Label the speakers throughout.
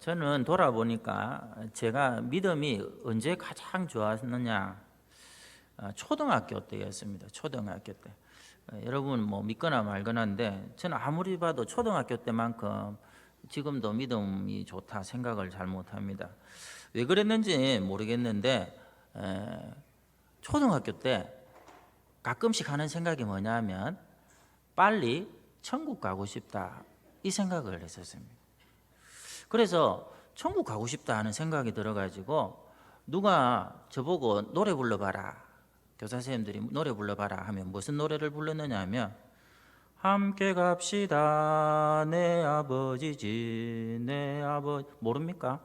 Speaker 1: 저는 돌아보니까 제가 믿음이 언제 가장 좋았느냐, 초등학교 때였습니다. 초등학교 때. 여러분 뭐 믿거나 말거나인데 저는 아무리 봐도 초등학교 때만큼 지금도 믿음이 좋다 생각을 잘 못합니다. 왜 그랬는지 모르겠는데 초등학교 때 가끔씩 하는 생각이 뭐냐면 빨리 천국 가고 싶다 이 생각을 했었습니다. 그래서 천국 가고 싶다 하는 생각이 들어가지고 누가 저보고 노래 불러봐라, 교사 선생님들이 노래 불러봐라 하면 무슨 노래를 불렀느냐 하면 함께 갑시다 내 아버지지 내 아버지 모릅니까?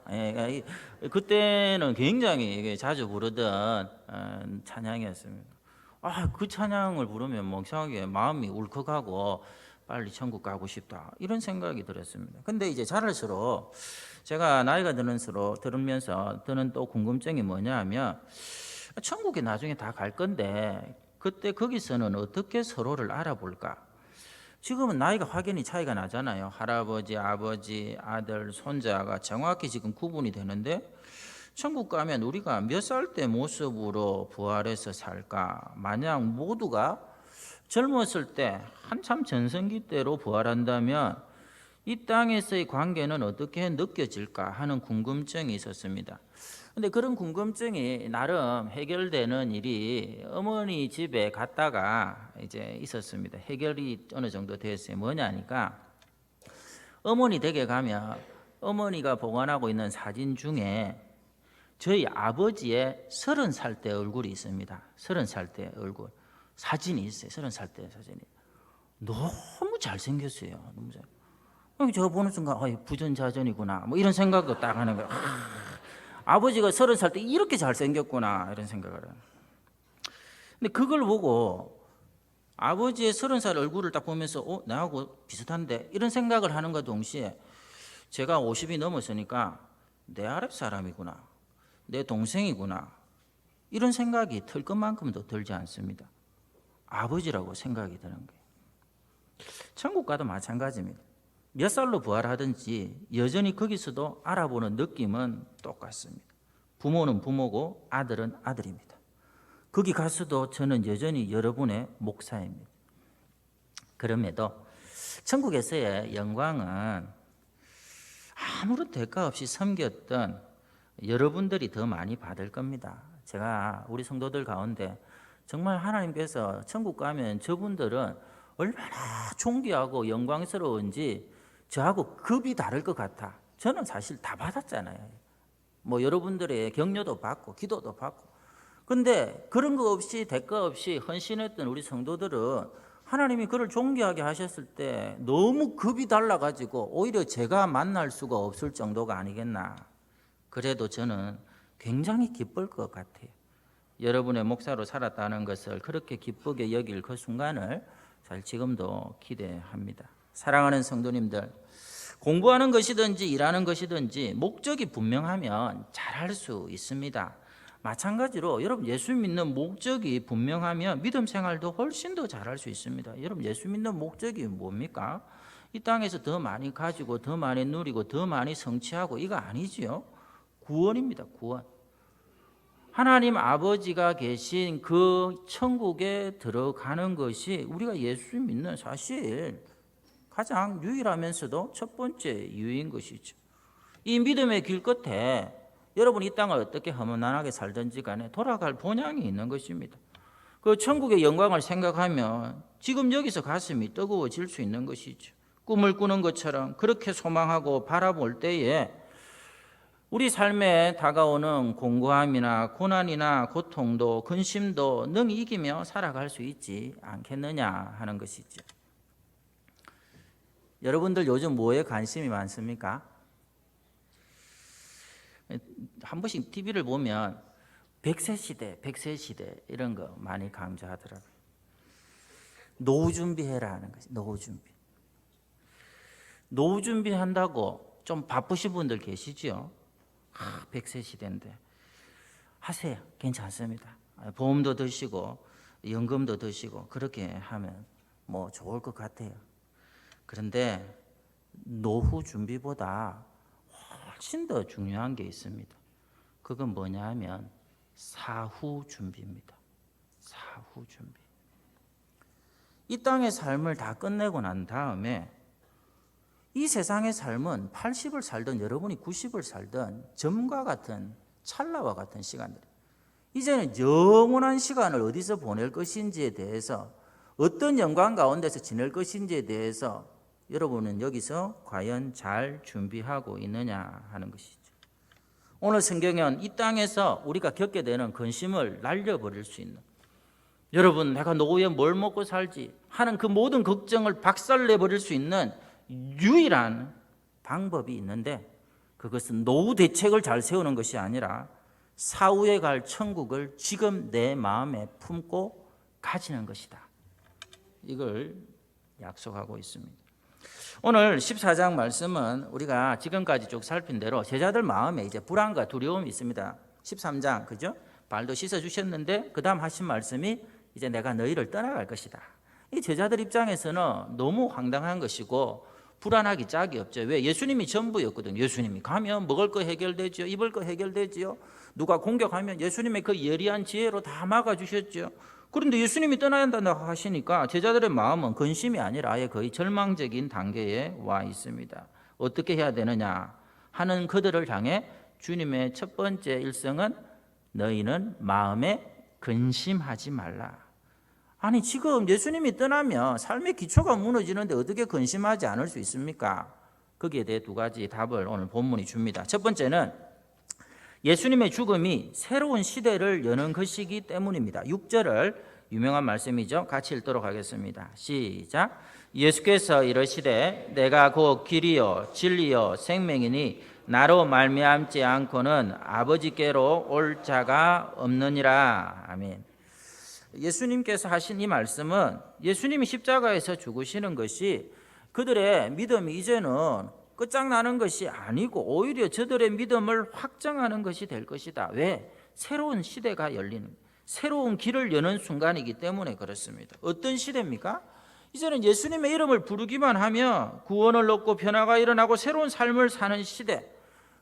Speaker 1: 그때는 굉장히 자주 부르던 찬양이었습니다. 그 찬양을 부르면 멍청하게 마음이 울컥하고 빨리 천국 가고 싶다 이런 생각이 들었습니다. 근데 이제 자랄수록 제가 나이가 들으면서 드는 또 궁금증이 뭐냐 하면 천국에 나중에 다 갈 건데 그때 거기서는 어떻게 서로를 알아볼까? 지금은 나이가 확연히 차이가 나잖아요. 할아버지, 아버지, 아들, 손자가 정확히 지금 구분이 되는데 천국 가면 우리가 몇 살 때 모습으로 부활해서 살까? 만약 모두가 젊었을 때 한참 전성기 때로 부활한다면 이 땅에서의 관계는 어떻게 느껴질까 하는 궁금증이 있었습니다. 근데 그런 궁금증이 나름 해결되는 일이 어머니 집에 갔다가 이제 있었습니다. 해결이 어느 정도 됐어요. 뭐냐니까 어머니 댁에 가면 어머니가 보관하고 있는 사진 중에 저희 아버지의 30살 때 얼굴이 있습니다. 30살 때 얼굴 사진이 있어요. 30살 때 사진이 너무 잘생겼어요. 너무 잘. 저 보는 순간 부전자전이구나 뭐 이런 생각도 딱 하는 거예요. 아버지가 30살 때 이렇게 잘생겼구나 이런 생각을 해요. 근데 그걸 보고 아버지의 30살 얼굴을 딱 보면서 나하고 비슷한데 이런 생각을 하는과 동시에 제가 50이 넘었으니까 내 아랫 사람이구나 내 동생이구나 이런 생각이 들 것만큼도 들지 않습니다. 아버지라고 생각이 드는 거예요. 천국 가도 마찬가지입니다. 몇 살로 부활하든지 여전히 거기서도 알아보는 느낌은 똑같습니다. 부모는 부모고 아들은 아들입니다. 거기 가서도 저는 여전히 여러분의 목사입니다. 그럼에도 천국에서의 영광은 아무런 대가 없이 섬겼던 여러분들이 더 많이 받을 겁니다. 제가 우리 성도들 가운데 정말 하나님께서 천국 가면 저분들은 얼마나 존귀하고 영광스러운지 저하고 급이 다를 것 같아. 저는 사실 다 받았잖아요. 뭐 여러분들의 격려도 받고 기도도 받고. 근데 그런 거 없이 대가 없이 헌신했던 우리 성도들은 하나님이 그를 존귀하게 하셨을 때 너무 급이 달라가지고 오히려 제가 만날 수가 없을 정도가 아니겠나. 그래도 저는 굉장히 기쁠 것 같아요. 여러분의 목사로 살았다는 것을 그렇게 기쁘게 여길 그 순간을 잘 지금도 기대합니다. 사랑하는 성도님들, 공부하는 것이든지 일하는 것이든지 목적이 분명하면 잘할 수 있습니다. 마찬가지로 여러분 예수 믿는 목적이 분명하면 믿음 생활도 훨씬 더 잘할 수 있습니다. 여러분 예수 믿는 목적이 뭡니까? 이 땅에서 더 많이 가지고 더 많이 누리고 더 많이 성취하고 이거 아니지요. 구원입니다. 구원. 하나님 아버지가 계신 그 천국에 들어가는 것이 우리가 예수 믿는 사실 가장 유일하면서도 첫 번째 이유인 것이죠. 이 믿음의 길 끝에 여러분 이 땅을 어떻게 허무난하게 살든지 간에 돌아갈 본향이 있는 것입니다. 그 천국의 영광을 생각하면 지금 여기서 가슴이 뜨거워질 수 있는 것이죠. 꿈을 꾸는 것처럼 그렇게 소망하고 바라볼 때에 우리 삶에 다가오는 공고함이나 고난이나 고통도 근심도 능히 이기며 살아갈 수 있지 않겠느냐 하는 것이죠. 여러분들 요즘 뭐에 관심이 많습니까? 한 번씩 TV를 보면 100세 시대, 100세 시대 이런 거 많이 강조하더라고요. 노후 준비해라 하는 거지. 노후 준비. 노후 준비한다고 좀 바쁘신 분들 계시죠? 100세 시대인데 하세요. 괜찮습니다. 보험도 드시고 연금도 드시고 그렇게 하면 뭐 좋을 것 같아요. 그런데 노후 준비보다 훨씬 더 중요한 게 있습니다. 그건 뭐냐 하면 사후 준비입니다. 사후 준비. 이 땅의 삶을 다 끝내고 난 다음에 이 세상의 삶은 80을 살든 여러분이 90을 살든 점과 같은 찰나와 같은 시간들. 이제는 영원한 시간을 어디서 보낼 것인지에 대해서, 어떤 영광 가운데서 지낼 것인지에 대해서 여러분은 여기서 과연 잘 준비하고 있느냐 하는 것이죠. 오늘 성경은 이 땅에서 우리가 겪게 되는 근심을 날려버릴 수 있는, 여러분 내가 노후에 뭘 먹고 살지 하는 그 모든 걱정을 박살내버릴 수 있는 유일한 방법이 있는데, 그것은 노후 대책을 잘 세우는 것이 아니라 사후에 갈 천국을 지금 내 마음에 품고 가지는 것이다. 이걸 약속하고 있습니다. 오늘 14장 말씀은 우리가 지금까지 쭉 살핀 대로 제자들 마음에 이제 불안과 두려움이 있습니다. 13장 그죠? 발도 씻어 주셨는데 그 다음 하신 말씀이 이제 내가 너희를 떠나갈 것이다. 이 제자들 입장에서는 너무 황당한 것이고 불안하기 짝이 없죠. 왜? 예수님이 전부였거든요. 예수님이 가면 먹을 거 해결되죠. 입을 거 해결되죠. 누가 공격하면 예수님의 그 예리한 지혜로 다 막아주셨죠. 그런데 예수님이 떠나야 한다고 하시니까 제자들의 마음은 근심이 아니라 아예 거의 절망적인 단계에 와 있습니다. 어떻게 해야 되느냐 하는 그들을 향해 주님의 첫 번째 일성은 너희는 마음에 근심하지 말라. 아니 지금 예수님이 떠나면 삶의 기초가 무너지는데 어떻게 근심하지 않을 수 있습니까? 거기에 대해 두 가지 답을 오늘 본문이 줍니다. 첫 번째는 예수님의 죽음이 새로운 시대를 여는 것이기 때문입니다. 6절을 유명한 말씀이죠. 같이 읽도록 하겠습니다. 시작. 예수께서 이르시되 내가 곧 길이요 진리요 생명이니 나로 말미암지 않고는 아버지께로 올 자가 없느니라. 아멘. 예수님께서 하신 이 말씀은 예수님이 십자가에서 죽으시는 것이 그들의 믿음이 이제는 끝장나는 것이 아니고 오히려 저들의 믿음을 확정하는 것이 될 것이다. 왜? 새로운 시대가 열리는, 새로운 길을 여는 순간이기 때문에 그렇습니다. 어떤 시대입니까? 이제는 예수님의 이름을 부르기만 하면 구원을 얻고 변화가 일어나고 새로운 삶을 사는 시대.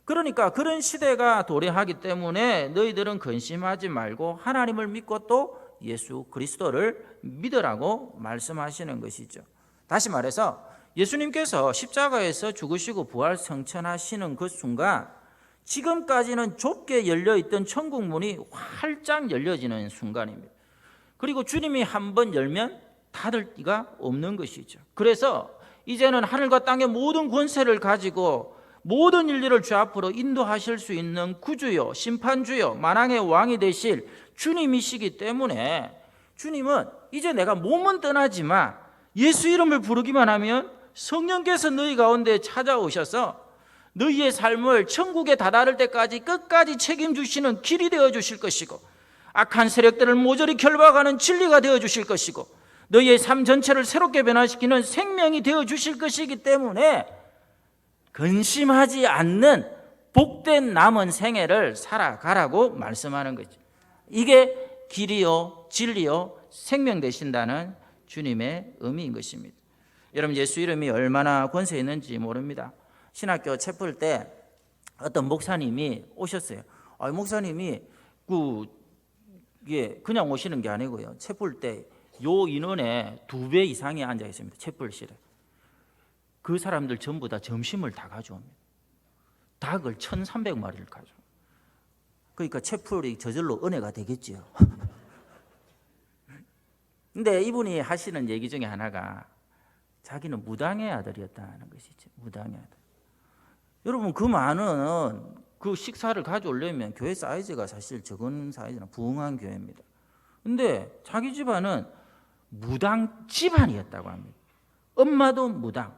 Speaker 1: 그러니까 그런 시대가 도래하기 때문에 너희들은 근심하지 말고 하나님을 믿고 또 예수 그리스도를 믿으라고 말씀하시는 것이죠. 다시 말해서 예수님께서 십자가에서 죽으시고 부활 성천하시는 그 순간 지금까지는 좁게 열려있던 천국 문이 활짝 열려지는 순간입니다. 그리고 주님이 한번 열면 닫을 기가 없는 것이죠. 그래서 이제는 하늘과 땅의 모든 권세를 가지고 모든 인류를 주 앞으로 인도하실 수 있는 구주요 심판주요 만왕의 왕이 되실 주님이시기 때문에 주님은 이제 내가 몸은 떠나지만 예수 이름을 부르기만 하면 성령께서 너희 가운데 찾아오셔서 너희의 삶을 천국에 다다를 때까지 끝까지 책임주시는 길이 되어주실 것이고 악한 세력들을 모조리 결박하는 진리가 되어주실 것이고 너희의 삶 전체를 새롭게 변화시키는 생명이 되어주실 것이기 때문에 근심하지 않는 복된 남은 생애를 살아가라고 말씀하는 거죠. 이게 길이요 진리요 생명 되신다는 주님의 의미인 것입니다. 여러분 예수 이름이 얼마나 권세 있는지 모릅니다. 신학교 책 풀 때 어떤 목사님이 오셨어요. 목사님이 그냥 오시는 게 아니고요. 책 풀 때 요 인원의 2배 이상이 앉아 있습니다. 책 풀실에. 그 사람들 전부 다 점심을 다 가져옵니다. 닭을 1,300마리를 가져옵니다. 그러니까 책 풀이 저절로 은혜가 되겠죠. 근데 이분이 하시는 얘기 중에 하나가 자기는 무당의 아들이었다는 것이죠. 무당의 아들. 여러분 그 많은 그 식사를 가져오려면 교회 사이즈가 사실 적은 사이즈나 부흥한 교회입니다. 근데 자기 집안은 무당 집안이었다고 합니다. 엄마도 무당,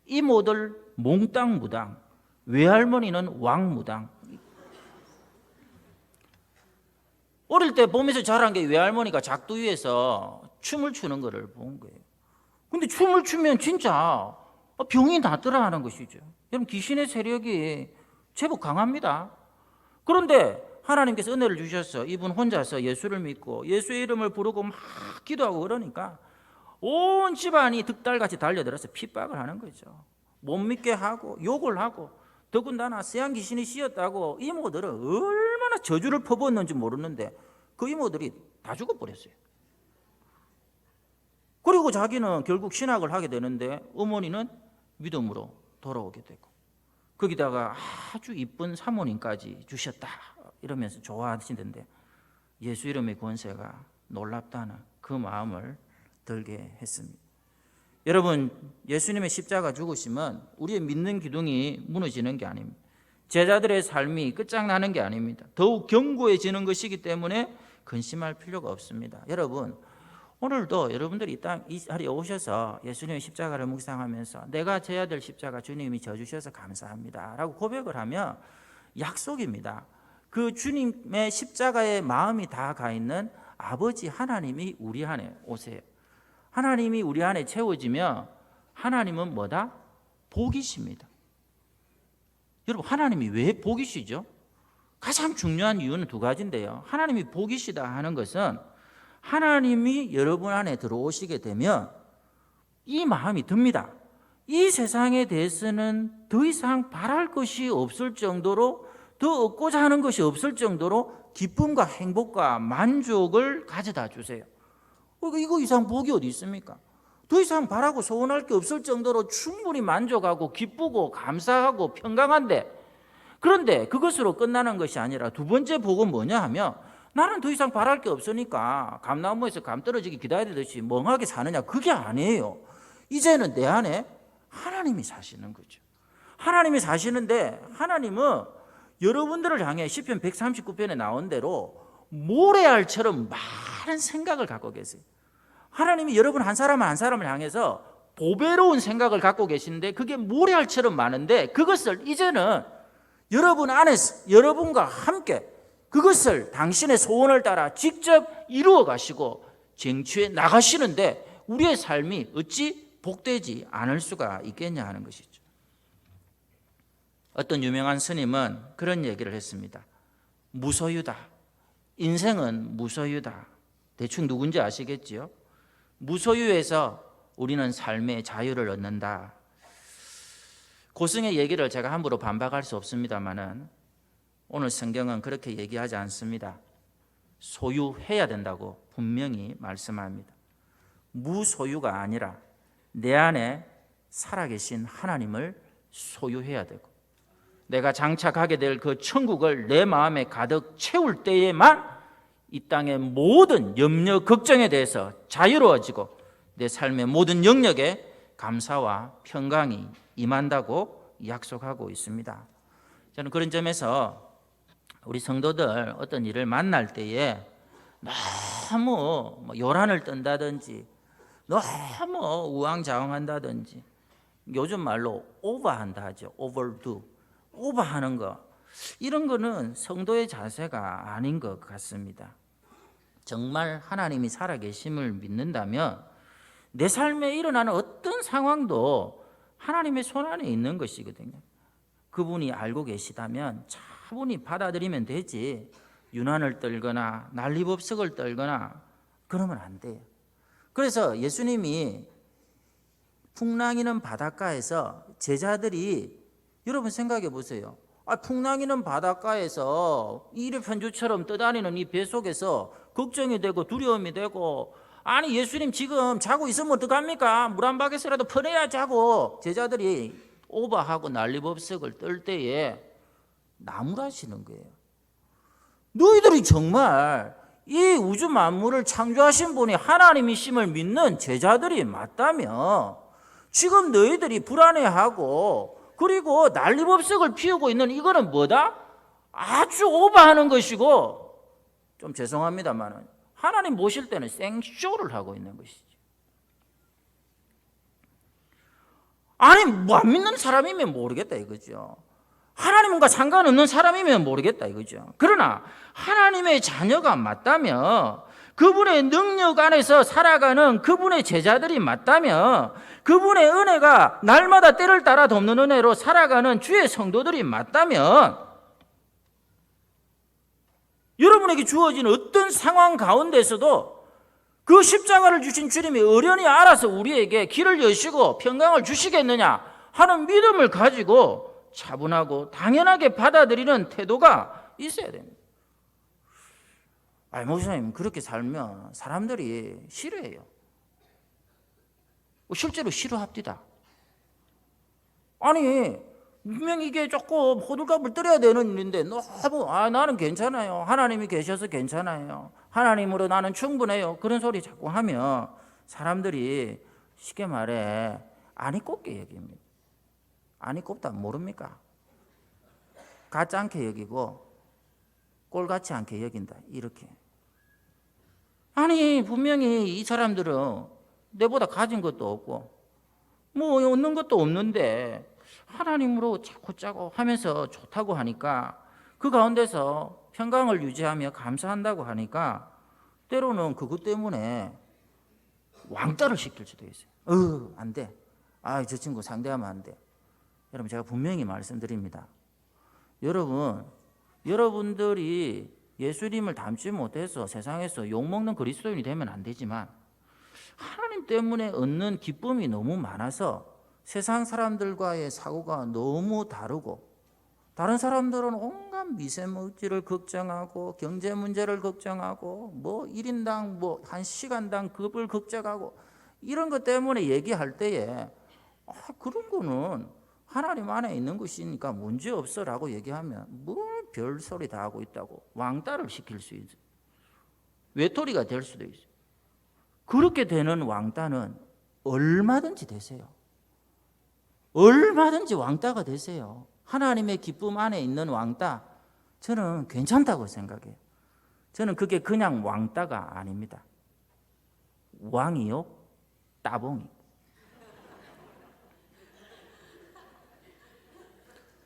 Speaker 1: 이모들 몽땅 무당, 외할머니는 왕무당. 어릴 때 보면서 자란 게 외할머니가 작두 위에서 춤을 추는 거를 본 거예요. 근데 춤을 추면 진짜 병이 낫더라 하는 것이죠. 여러분 귀신의 세력이 제법 강합니다. 그런데 하나님께서 은혜를 주셔서 이분 혼자서 예수를 믿고 예수의 이름을 부르고 막 기도하고 그러니까 온 집안이 득달같이 달려들어서 핍박을 하는 거죠. 못 믿게 하고 욕을 하고 더군다나 서양 귀신이 씌었다고 이모들은 얼마나 저주를 퍼부었는지 모르는데 그 이모들이 다 죽어버렸어요. 그리고 자기는 결국 신학을 하게 되는데 어머니는 믿음으로 돌아오게 되고 거기다가 아주 이쁜 사모님까지 주셨다 이러면서 좋아하시던데 예수 이름의 권세가 놀랍다는 그 마음을 들게 했습니다. 여러분, 예수님의 십자가 죽으시면 우리의 믿는 기둥이 무너지는 게 아닙니다. 제자들의 삶이 끝장나는 게 아닙니다. 더욱 견고해지는 것이기 때문에 근심할 필요가 없습니다. 여러분, 오늘도 여러분들이 이 자리에 오셔서 예수님의 십자가를 묵상하면서 내가 져야 될 십자가 주님이 져주셔서 감사합니다 라고 고백을 하면 약속입니다. 그 주님의 십자가의 마음이 다 가 있는 아버지 하나님이 우리 안에 오세요. 하나님이 우리 안에 채워지면 하나님은 뭐다? 복이십니다. 여러분, 하나님이 왜 복이시죠? 가장 중요한 이유는 두 가지인데요. 하나님이 복이시다 하는 것은 하나님이 여러분 안에 들어오시게 되면 이 마음이 듭니다. 이 세상에 대해서는 더 이상 바랄 것이 없을 정도로, 더 얻고자 하는 것이 없을 정도로 기쁨과 행복과 만족을 가져다 주세요. 이거 이상 복이 어디 있습니까? 더 이상 바라고 소원할 게 없을 정도로 충분히 만족하고 기쁘고 감사하고 평강한데, 그런데 그것으로 끝나는 것이 아니라 두 번째 복은 뭐냐 하면 나는 더 이상 바랄 게 없으니까 감나무에서 감 떨어지기 기다리듯이 멍하게 사느냐, 그게 아니에요. 이제는 내 안에 하나님이 사시는 거죠. 하나님이 사시는데 하나님은 여러분들을 향해 시편 139편에 나온 대로 모래알처럼 많은 생각을 갖고 계세요. 하나님이 여러분 한 사람 한 사람을 향해서 보배로운 생각을 갖고 계시는데 그게 모래알처럼 많은데 그것을 이제는 여러분 안에서 여러분과 함께 그것을 당신의 소원을 따라 직접 이루어 가시고 쟁취해 나가시는데 우리의 삶이 어찌 복되지 않을 수가 있겠냐 하는 것이죠. 어떤 유명한 스님은 그런 얘기를 했습니다. 무소유다. 인생은 무소유다. 대충 누군지 아시겠지요? 무소유에서 우리는 삶의 자유를 얻는다. 고승의 얘기를 제가 함부로 반박할 수 없습니다만은 오늘 성경은 그렇게 얘기하지 않습니다. 소유해야 된다고 분명히 말씀합니다. 무소유가 아니라 내 안에 살아계신 하나님을 소유해야 되고 내가 장착하게 될 그 천국을 내 마음에 가득 채울 때에만 이 땅의 모든 염려, 걱정에 대해서 자유로워지고 내 삶의 모든 영역에 감사와 평강이 임한다고 약속하고 있습니다. 저는 그런 점에서 우리 성도들 어떤 일을 만날 때에 너무 요란을 떤다든지 너무 우왕좌왕한다든지 요즘 말로 오버한다 하죠. overdo. 오버하는 거, 이런 거는 성도의 자세가 아닌 것 같습니다. 정말 하나님이 살아계심을 믿는다면 내 삶에 일어나는 어떤 상황도 하나님의 손 안에 있는 것이거든요. 그분이 알고 계시다면 차분히 받아들이면 되지 유난을 떨거나 난리법석을 떨거나 그러면 안 돼요. 그래서 예수님이 풍랑이는 바닷가에서 제자들이, 여러분 생각해 보세요. 풍랑이는 바닷가에서 이륙편주처럼 떠다니는 이 배 속에서 걱정이 되고 두려움이 되고, 아니 예수님 지금 자고 있으면 어떡합니까? 물 한 바퀴에서라도 퍼내야 자고, 제자들이 오버하고 난리법석을 떨 때에 나무라시는 거예요. 너희들이 정말 이 우주 만물을 창조하신 분이 하나님이심을 믿는 제자들이 맞다면 지금 너희들이 불안해하고 그리고 난리법석을 피우고 있는 이거는 뭐다? 아주 오버하는 것이고, 좀 죄송합니다만 하나님 모실 때는 생쇼를 하고 있는 것이죠. 아니 뭐 안 믿는 사람이면 모르겠다 이거죠. 하나님과 상관없는 사람이면 모르겠다 이거죠. 그러나 하나님의 자녀가 맞다면, 그분의 능력 안에서 살아가는 그분의 제자들이 맞다면, 그분의 은혜가 날마다 때를 따라 돕는 은혜로 살아가는 주의 성도들이 맞다면, 여러분에게 주어진 어떤 상황 가운데서도 그 십자가를 주신 주님이 어련히 알아서 우리에게 길을 여시고 평강을 주시겠느냐 하는 믿음을 가지고 차분하고 당연하게 받아들이는 태도가 있어야 됩니다. 목사님 그렇게 살면 사람들이 싫어해요. 실제로 싫어합니다. 아니 분명히 이게 조금 호들갑을 떨어야 되는 일인데 너무 나는 괜찮아요. 하나님이 계셔서 괜찮아요. 하나님으로 나는 충분해요. 그런 소리 자꾸 하면 사람들이 쉽게 말해 안이 꼽게 여깁니다. 안이 꼽다 모릅니까? 같지 않게 여기고 꼴같지 않게 여긴다 이렇게. 아니 분명히 이 사람들은 내보다 가진 것도 없고 뭐 얻는 것도 없는데 하나님으로 자꾸 짜고 하면서 좋다고 하니까 그 가운데서 평강을 유지하며 감사한다고 하니까 때로는 그것 때문에 왕따를 시킬 수도 있어요. 안 돼. 저 친구 상대하면 안 돼. 여러분 제가 분명히 말씀드립니다. 여러분들이 예수님을 닮지 못해서 세상에서 욕먹는 그리스도인이 되면 안 되지만 하나님 때문에 얻는 기쁨이 너무 많아서 세상 사람들과의 사고가 너무 다르고 다른 사람들은 온갖 미세먼지를 걱정하고 경제 문제를 걱정하고 뭐 1인당 뭐 1시간당 급을 걱정하고 이런 것 때문에 얘기할 때에 그런 거는 하나님 안에 있는 것이니까 문제없어라고 얘기하면 뭘 별소리 다 하고 있다고 왕따를 시킬 수 있어요. 외톨이가 될 수도 있어요. 그렇게 되는 왕따는 얼마든지 되세요. 얼마든지 왕따가 되세요. 하나님의 기쁨 안에 있는 왕따 저는 괜찮다고 생각해요. 저는 그게 그냥 왕따가 아닙니다. 왕이요 따봉이.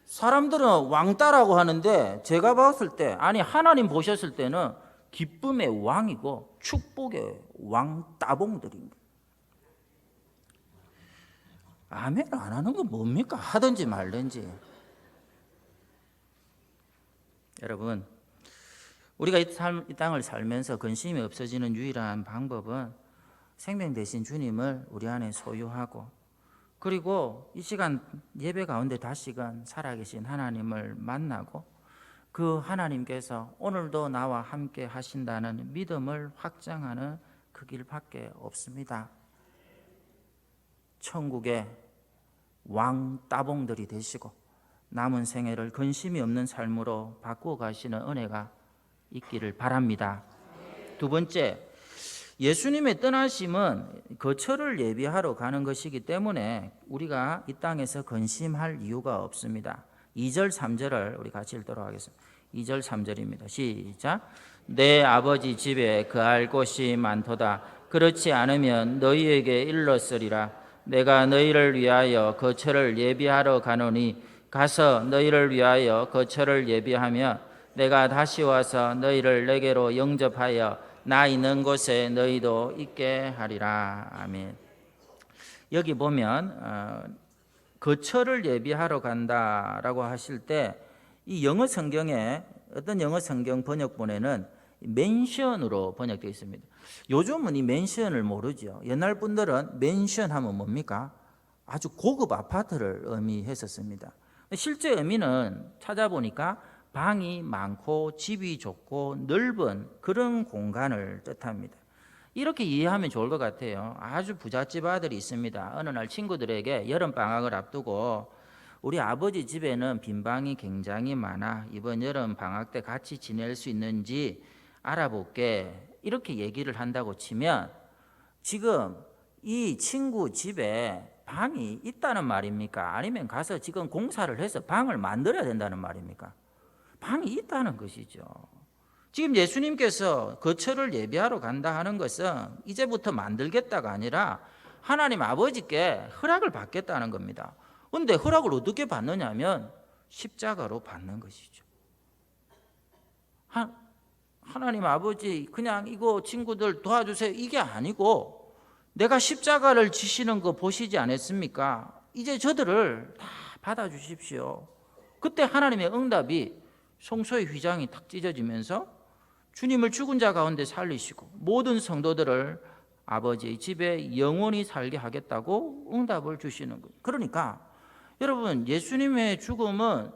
Speaker 1: 사람들은 왕따라고 하는데 제가 봤을 때 하나님 보셨을 때는 기쁨의 왕이고 축복의 왕따봉들입니다. 아멘 안 하는 건 뭡니까? 하든지 말든지. 여러분 우리가 이 땅을 살면서 근심이 없어지는 유일한 방법은 생명 되신 주님을 우리 안에 소유하고 그리고 이 시간 예배 가운데 다시금 살아계신 하나님을 만나고 그 하나님께서 오늘도 나와 함께 하신다는 믿음을 확장하는 그 길밖에 없습니다. 천국의 왕 따봉들이 되시고 남은 생애를 근심이 없는 삶으로 바꾸어 가시는 은혜가 있기를 바랍니다. 두 번째, 예수님의 떠나심은 거처를 예비하러 가는 것이기 때문에 우리가 이 땅에서 근심할 이유가 없습니다. 2절 3절을 우리 같이 읽도록 하겠습니다. 2절 3절입니다. 시작. 내 아버지 집에 거할 곳이 많도다. 그렇지 않으면 너희에게 일렀으리라. 내가 너희를 위하여 거처를 예비하러 가노니 가서 너희를 위하여 거처를 예비하며 내가 다시 와서 너희를 내게로 영접하여 나 있는 곳에 너희도 있게 하리라. 아멘. 여기 보면 거처를 예비하러 간다라고 하실 때 이 영어 성경에 어떤 영어 성경 번역본에는 맨션으로 번역되어 있습니다. 요즘은 이 맨션을 모르죠. 옛날 분들은 맨션 하면 뭡니까? 아주 고급 아파트를 의미했었습니다. 실제 의미는 찾아보니까 방이 많고 집이 좋고 넓은 그런 공간을 뜻합니다. 이렇게 이해하면 좋을 것 같아요. 아주 부잣집 아들이 있습니다. 어느 날 친구들에게 여름방학을 앞두고 우리 아버지 집에는 빈 방이 굉장히 많아. 이번 여름 방학 때 같이 지낼 수 있는지 알아볼게. 이렇게 얘기를 한다고 치면 지금 이 친구 집에 방이 있다는 말입니까? 아니면 가서 지금 공사를 해서 방을 만들어야 된다는 말입니까? 방이 있다는 것이죠. 지금 예수님께서 거처를 예비하러 간다 하는 것은 이제부터 만들겠다가 아니라 하나님 아버지께 허락을 받겠다는 겁니다. 그런데 허락을 어떻게 받느냐면 십자가로 받는 것이죠. 하나님 아버지 그냥 이거 친구들 도와주세요 이게 아니고 내가 십자가를 지시는 거 보시지 않았습니까? 이제 저들을 다 받아주십시오. 그때 하나님의 응답이 성소의 휘장이 탁 찢어지면서 주님을 죽은 자 가운데 살리시고 모든 성도들을 아버지의 집에 영원히 살게 하겠다고 응답을 주시는 거예요. 그러니까 여러분, 예수님의 죽음은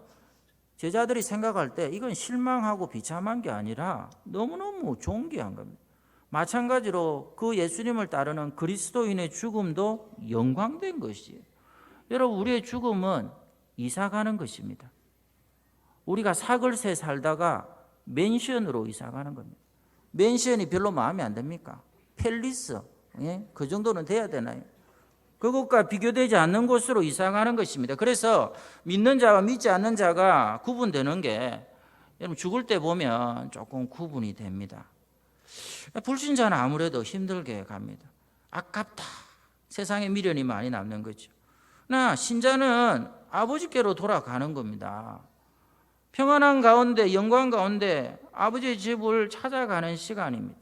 Speaker 1: 제자들이 생각할 때 이건 실망하고 비참한 게 아니라 너무너무 존귀한 겁니다. 마찬가지로 그 예수님을 따르는 그리스도인의 죽음도 영광된 것이에요. 여러분, 우리의 죽음은 이사 가는 것입니다. 우리가 사글세 살다가 맨션으로 이사 가는 겁니다. 맨션이 별로 마음에 안 듭니까? 팰리스, 예? 그 정도는 돼야 되나요? 그것과 비교되지 않는 곳으로 이사 가는 것입니다. 그래서 믿는 자와 믿지 않는 자가 구분되는 게 여러분 죽을 때 보면 조금 구분이 됩니다. 불신자는 아무래도 힘들게 갑니다. 아깝다. 세상에 미련이 많이 남는 거죠. 그러나 신자는 아버지께로 돌아가는 겁니다. 평안한 가운데, 영광 가운데 아버지의 집을 찾아가는 시간입니다.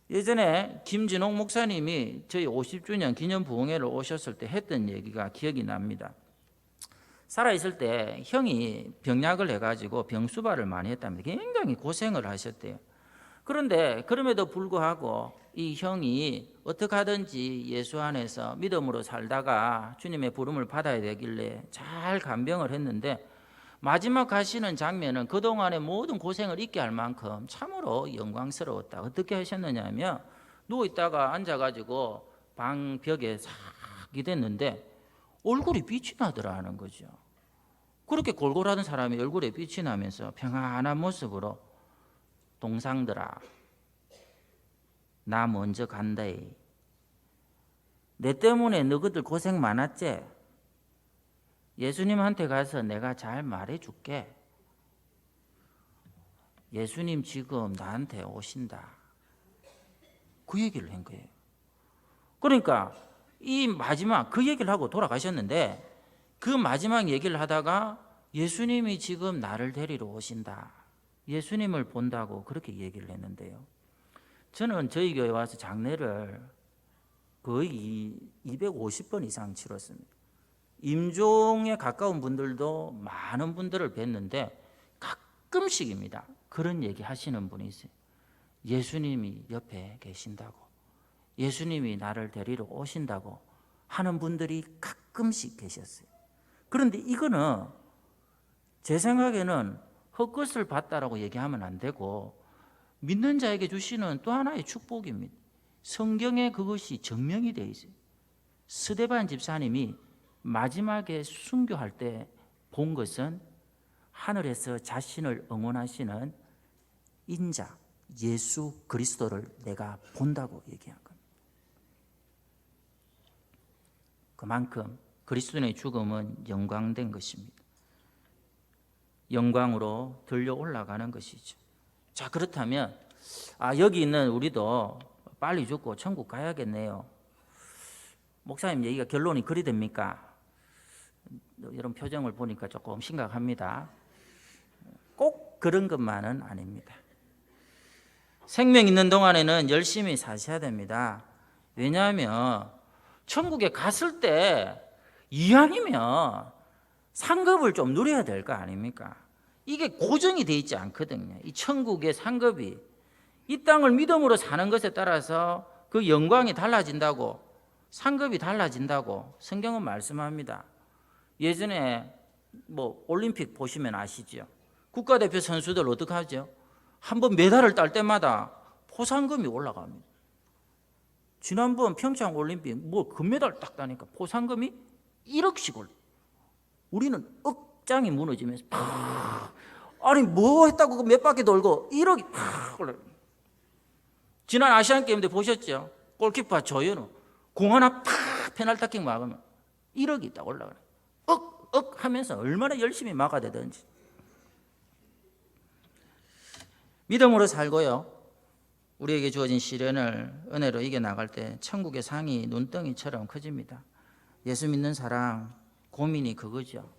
Speaker 1: 예전에 김진옥 목사님이 저희 50주년 기념 부흥회를 오셨을 때 했던 얘기가 기억이 납니다. 살아있을 때 형이 병약을 해가지고 병수발을 많이 했답니다. 굉장히 고생을 하셨대요. 그런데 그럼에도 불구하고 이 형이 어떻게 하든지 예수 안에서 믿음으로 살다가 주님의 부름을 받아야 되길래 잘 간병을 했는데 마지막 가시는 장면은 그동안의 모든 고생을 잊게 할 만큼 참으로 영광스러웠다. 어떻게 하셨느냐 하면 누워있다가 앉아가지고 방 벽에 싹 기댔는데 얼굴이 빛이 나더라는 거죠. 그렇게 골골하던 사람이 얼굴에 빛이 나면서 평안한 모습으로 동상들아 나 먼저 간다이. 내 때문에 너희들 고생 많았지? 예수님한테 가서 내가 잘 말해줄게. 예수님 지금 나한테 오신다. 그 얘기를 한 거예요. 그러니까 이 마지막 그 얘기를 하고 돌아가셨는데 그 마지막 얘기를 하다가 예수님이 지금 나를 데리러 오신다. 예수님을 본다고 그렇게 얘기를 했는데요. 저는 저희 교회 와서 장례를 거의 250번 이상 치렀습니다. 임종에 가까운 분들도 많은 분들을 뵀는데 가끔씩입니다. 그런 얘기 하시는 분이 있어요. 예수님이 옆에 계신다고, 예수님이 나를 데리러 오신다고 하는 분들이 가끔씩 계셨어요. 그런데 이거는 제 생각에는 헛것을 봤다라고 얘기하면 안 되고 믿는 자에게 주시는 또 하나의 축복입니다. 성경에 그것이 증명이 되어 있어요. 스데반 집사님이 마지막에 순교할 때 본 것은 하늘에서 자신을 응원하시는 인자 예수 그리스도를 내가 본다고 얘기한 겁니다. 그만큼 그리스도의 죽음은 영광된 것입니다. 영광으로 들려 올라가는 것이죠. 자, 그렇다면 여기 있는 우리도 빨리 죽고 천국 가야겠네요. 목사님 얘기가 결론이 그리 됩니까? 이런 표정을 보니까 조금 심각합니다. 꼭 그런 것만은 아닙니다. 생명 있는 동안에는 열심히 사셔야 됩니다. 왜냐하면 천국에 갔을 때 이왕이면 상급을 좀 누려야 될 거 아닙니까? 이게 고정이 돼 있지 않거든요. 이 천국의 상급이 이 땅을 믿음으로 사는 것에 따라서 그 영광이 달라진다고, 상급이 달라진다고 성경은 말씀합니다. 예전에 올림픽 보시면 아시죠? 국가대표 선수들 어떻게 하죠? 한번 메달을 딸 때마다 포상금이 올라갑니다. 지난번 평창 올림픽 금메달 딱 따니까 포상금이 1억씩 올라. 우리는 억장이 무너지면서 아니 뭐 했다고 몇 바퀴 돌고 1억이 올라. 지난 아시안 게임 때 보셨죠? 골키퍼 조현우 공 하나 페널티킥 막으면 1억이 딱 올라가요. 억 하면서 얼마나 열심히 막아대든지. 믿음으로 살고요. 우리에게 주어진 시련을 은혜로 이겨나갈 때 천국의 상이 눈덩이처럼 커집니다. 예수 믿는 사람 고민이 그거죠.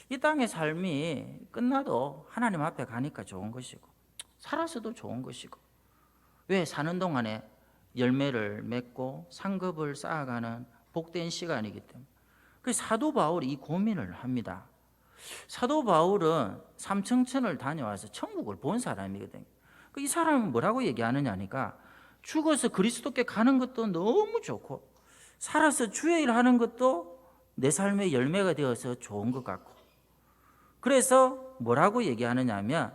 Speaker 1: 이 땅의 삶이 끝나도 하나님 앞에 가니까 좋은 것이고 살아서도 좋은 것이고 왜 사는 동안에 열매를 맺고 상급을 쌓아가는 복된 시간이기 때문에 그래서 사도 바울이 이 고민을 합니다. 사도 바울은 삼청천을 다녀와서 천국을 본 사람이거든요. 이 사람은 뭐라고 얘기하느냐니까 죽어서 그리스도께 가는 것도 너무 좋고 살아서 주의 일 하는 것도 내 삶의 열매가 되어서 좋은 것 같고, 그래서 뭐라고 얘기하느냐 하면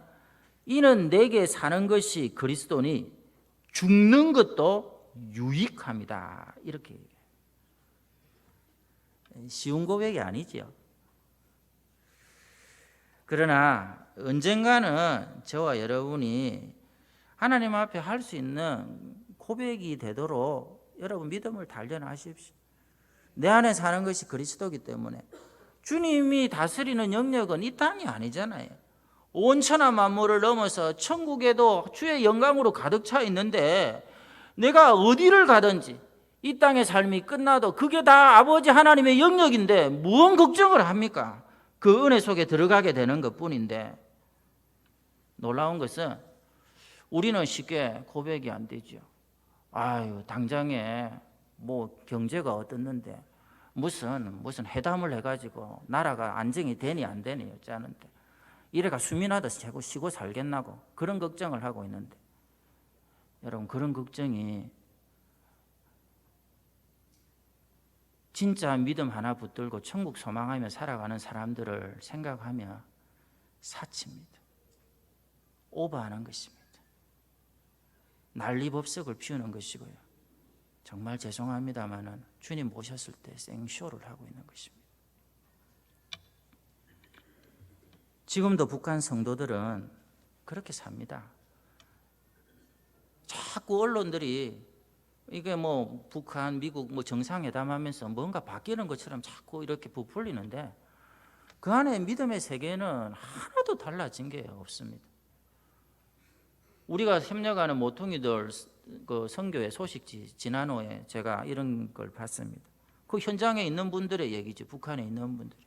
Speaker 1: 이는 내게 사는 것이 그리스도니 죽는 것도 유익함이다, 이렇게 얘기해요. 쉬운 고백이 아니죠. 그러나 언젠가는 저와 여러분이 하나님 앞에 할 수 있는 고백이 되도록 여러분 믿음을 단련하십시오. 내 안에 사는 것이 그리스도이기 때문에 주님이 다스리는 영역은 이 땅이 아니잖아요. 온 천하 만물을 넘어서 천국에도 주의 영광으로 가득 차 있는데 내가 어디를 가든지 이 땅의 삶이 끝나도 그게 다 아버지 하나님의 영역인데 무슨 걱정을 합니까? 그 은혜 속에 들어가게 되는 것뿐인데, 놀라운 것은 우리는 쉽게 고백이 안 되죠. 아유, 당장에 뭐 경제가 어떻는데 무슨 회담을 해가지고 나라가 안정이 되니 안 되니 어쩌는데 이래가 수민하듯이 자꾸 쉬고 살겠나고 그런 걱정을 하고 있는데, 여러분 그런 걱정이 진짜 믿음 하나 붙들고 천국 소망하며 살아가는 사람들을 생각하며 사치입니다. 오버하는 것입니다. 난리법석을 피우는 것이고요. 정말 죄송합니다마는 주님 모셨을 때 생쇼를 하고 있는 것입니다. 지금도 북한 성도들은 그렇게 삽니다. 자꾸 언론들이 이게 뭐 북한, 미국 뭐 정상회담 하면서 뭔가 바뀌는 것처럼 자꾸 이렇게 부풀리는데 그 안에 믿음의 세계는 하나도 달라진 게 없습니다. 우리가 협력하는 모퉁이들 그 선교의 소식지 지난호에 제가 이런 걸 봤습니다. 그 현장에 있는 분들의 얘기죠. 북한에 있는 분들이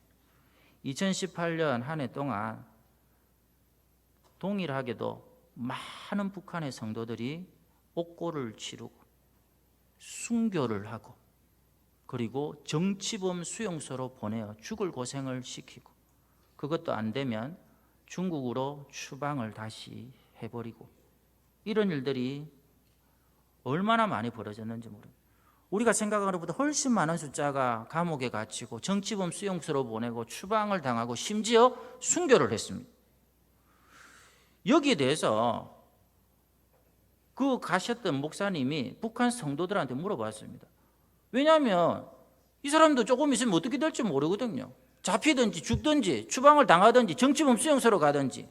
Speaker 1: 2018년 한 해 동안 동일하게도 많은 북한의 성도들이 옥고를 치르고 순교를 하고 그리고 정치범 수용소로 보내어 죽을 고생을 시키고 그것도 안 되면 중국으로 추방을 다시 해버리고 이런 일들이 얼마나 많이 벌어졌는지 모릅니다. 우리가 생각하는 것보다 훨씬 많은 숫자가 감옥에 갇히고 정치범 수용소로 보내고 추방을 당하고 심지어 순교를 했습니다. 여기에 대해서 그 가셨던 목사님이 북한 성도들한테 물어봤습니다. 왜냐하면 이 사람도 조금 있으면 어떻게 될지 모르거든요. 잡히든지 죽든지 추방을 당하든지 정치범 수용소로 가든지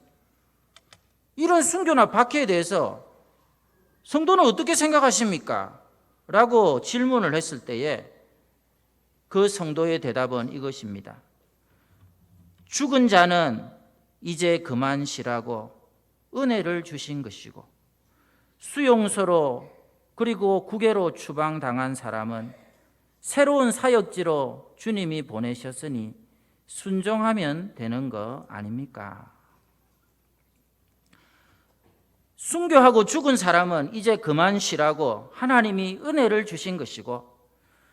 Speaker 1: 이런 순교나 박해에 대해서 성도는 어떻게 생각하십니까? 라고 질문을 했을 때에 그 성도의 대답은 이것입니다. 죽은 자는 이제 그만 쉬라고 은혜를 주신 것이고 수용소로 그리고 국외로 추방당한 사람은 새로운 사역지로 주님이 보내셨으니 순종하면 되는 거 아닙니까? 순교하고 죽은 사람은 이제 그만 쉬라고 하나님이 은혜를 주신 것이고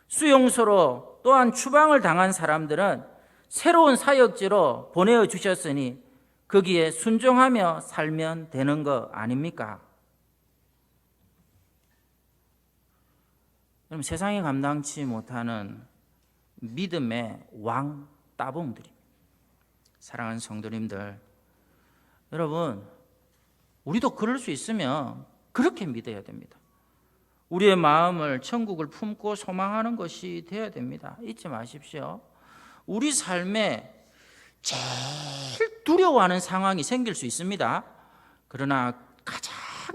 Speaker 1: 수용소로 또한 추방을 당한 사람들은 새로운 사역지로 보내주셨으니 거기에 순종하며 살면 되는 거 아닙니까? 여러분 세상이 감당치 못하는 믿음의 왕 따봉들입니다. 사랑하는 성도님들, 여러분 우리도 그럴 수 있으면 그렇게 믿어야 됩니다. 우리의 마음을 천국을 품고 소망하는 것이 되어야 됩니다. 잊지 마십시오. 우리 삶에 제일 두려워하는 상황이 생길 수 있습니다. 그러나 가장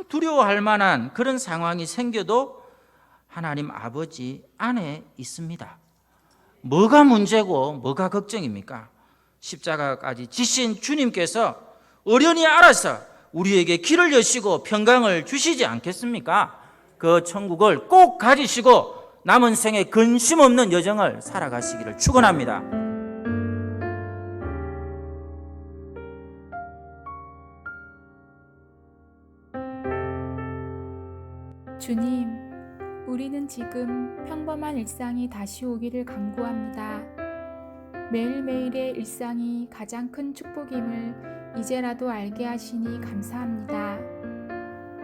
Speaker 1: 두려워할 만한 그런 상황이 생겨도 하나님 아버지 안에 있습니다. 뭐가 문제고 뭐가 걱정입니까? 십자가까지 지신 주님께서 어련히 알아서 우리에게 길을 여시고 평강을 주시지 않겠습니까? 그 천국을 꼭 가지시고 남은 생에 근심 없는 여정을 살아가시기를 축원합니다.
Speaker 2: 주님, 우리는 지금 평범한 일상이 다시 오기를 간구합니다. 매일매일의 일상이 가장 큰 축복임을 이제라도 알게 하시니 감사합니다.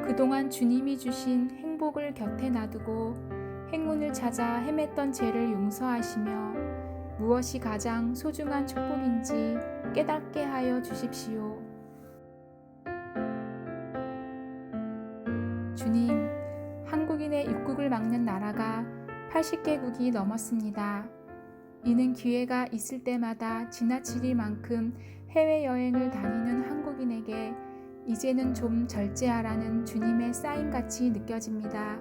Speaker 2: 그동안 주님이 주신 행복을 곁에 놔두고 행운을 찾아 헤맸던 죄를 용서하시며 무엇이 가장 소중한 축복인지 깨닫게 하여 주십시오. 주님, 한국인의 입국을 막는 나라가 80개국이 넘었습니다. 이는 기회가 있을 때마다 지나칠 만큼 해외여행을 다니는 한국인에게 이제는 좀 절제하라는 주님의 사인같이 느껴집니다.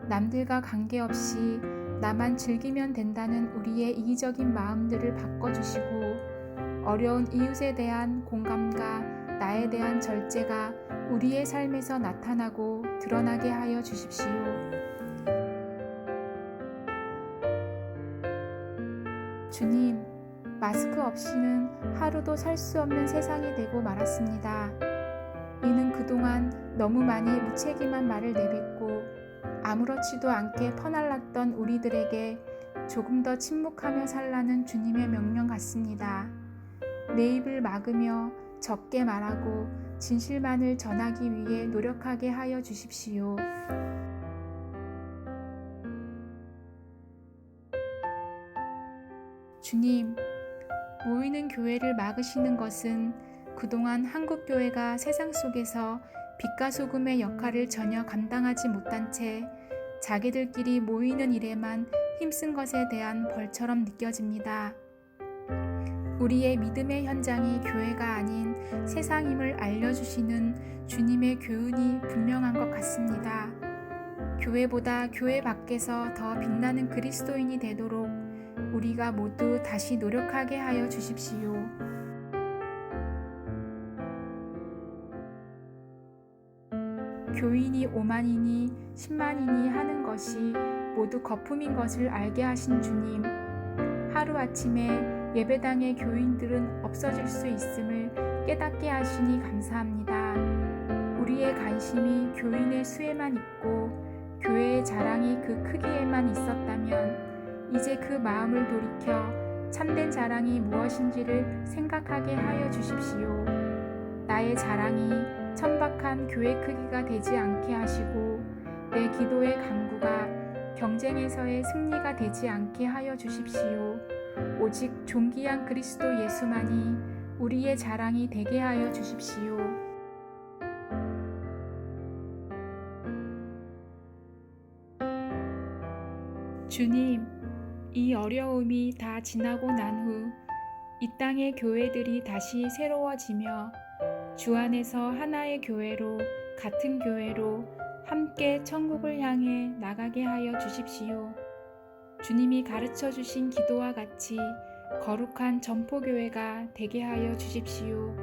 Speaker 2: 남들과 관계없이 나만 즐기면 된다는 우리의 이기적인 마음들을 바꿔주시고 어려운 이웃에 대한 공감과 나에 대한 절제가 우리의 삶에서 나타나고 드러나게 하여 주십시오. 주님, 마스크 없이는 하루도 살 수 없는 세상이 되고 말았습니다. 이는 그동안 너무 많이 무책임한 말을 내뱉고 아무렇지도 않게 퍼날랐던 우리들에게 조금 더 침묵하며 살라는 주님의 명령 같습니다. 내 입을 막으며 적게 말하고 진실만을 전하기 위해 노력하게 하여 주십시오. 주님, 모이는 교회를 막으시는 것은 그동안 한국교회가 세상 속에서 빛과 소금의 역할을 전혀 감당하지 못한 채 자기들끼리 모이는 일에만 힘쓴 것에 대한 벌처럼 느껴집니다. 우리의 믿음의 현장이 교회가 아닌 세상임을 알려주시는 주님의 교훈이 분명한 것 같습니다. 교회보다 교회 밖에서 더 빛나는 그리스도인이 되도록 우리가 모두 다시 노력하게 하여 주십시오. 교인이 5만이니 10만이니 하는 것이 모두 거품인 것을 알게 하신 주님, 하루아침에 예배당의 교인들은 없어질 수 있음을 깨닫게 하시니 감사합니다. 우리의 관심이 교인의 수에만 있고 교회의 자랑이 그 크기에만 있었다면 이제 그 마음을 돌이켜 참된 자랑이 무엇인지를 생각하게 하여 주십시오. 나의 자랑이 천박한 교회 크기가 되지 않게 하시고 내 기도의 간구가 경쟁에서의 승리가 되지 않게 하여 주십시오. 오직 존귀한 그리스도 예수만이 우리의 자랑이 되게 하여 주십시오. 주님, 이 어려움이 다 지나고 난 후 이 땅의 교회들이 다시 새로워지며 주 안에서 하나의 교회로, 같은 교회로 함께 천국을 향해 나가게 하여 주십시오. 주님이 가르쳐 주신 기도와 같이 거룩한 전포교회가 되게 하여 주십시오.